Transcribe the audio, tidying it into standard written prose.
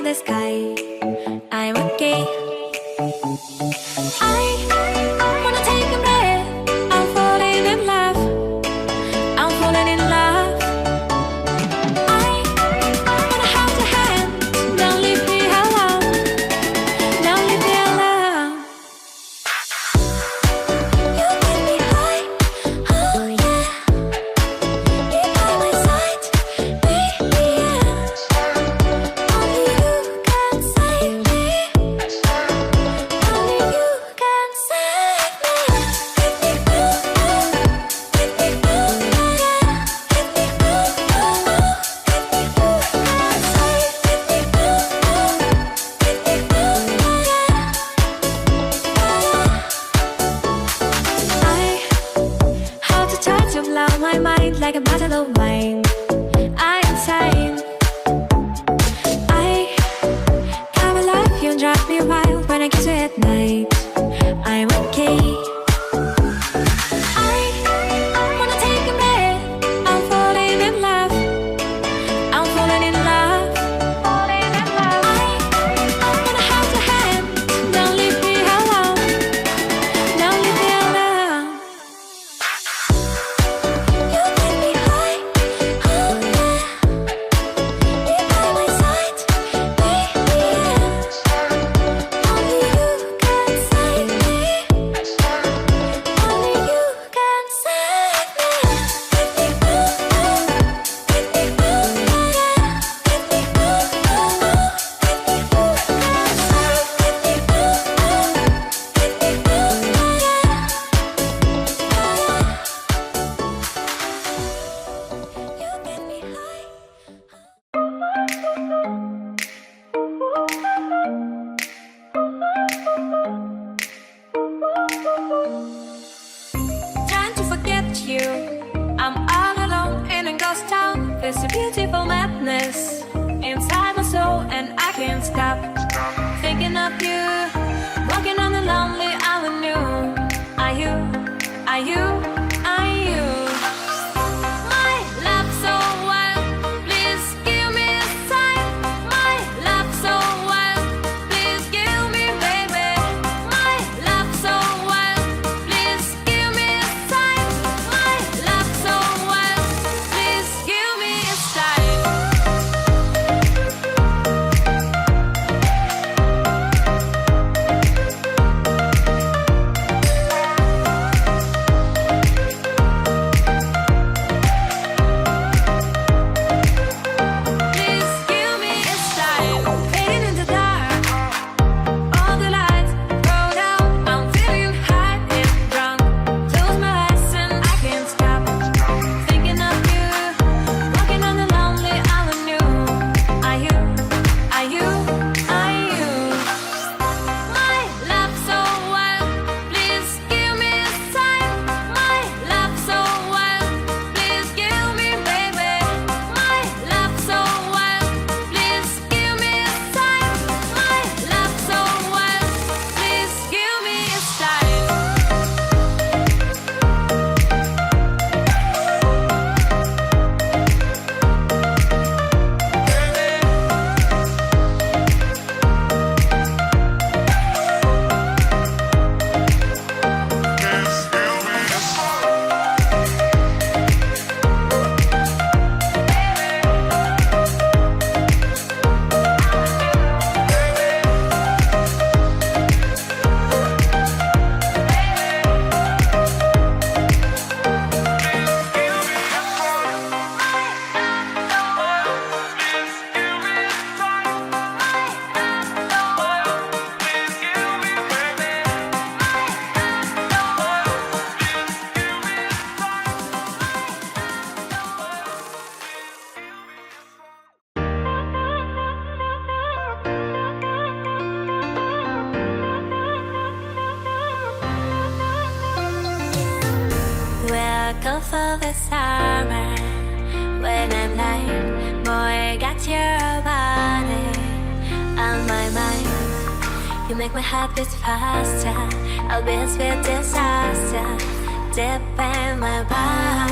the sky. I'm okay. I wanna take a breath. I'm falling in love. I'm falling in love. I wanna hold your hand. Don't leave me alone. Don't leave me alone. You get me high. Oh yeah. You're by my side. Baby, yeah. Only you can save me. Only you can save me. I hold the touch of love, my mind like a bottle of wine. I'm insane. I come alive, you drive me wild when I kiss you at night. I'm okay. I wanna take a breath. I'm falling in love. I'm falling in love. Falling in love. I wanna hold your hand. Don't leave me alone. Don't leave me alone. You get me high. Oh yeah. You're by my side. Baby, yeah. Only you can save me. Only you can save me. You get me high. Trying to forget you. I'm all alone in a ghost town. There's a beautiful madness inside my soul, and I can't stop thinking of you. Walking on the lonely avenue. Are you? Are you? Are you? My love so wild. Please give me a sign. My love so wild. Please give me, baby. My love so wild. Please give me a sign. My love so wild. Please give me a sign. Please give me a sign. Fading in the dark. All the lights go down. I'm feeling high and drunk. Close my eyes and I can't stop thinking of you. Walking on the lonely avenue. Are you? Are you? Are you? My love so wild. Please give me a sign. My love so wild. Please give me, baby. My love so wild. Please give me a sign. My love so wild. Please give me a sign. Welcome for the summer. When I'm lying, boy, got your body on my mind. You make my heart beat faster. I'll be a sweet disaster deep in my body.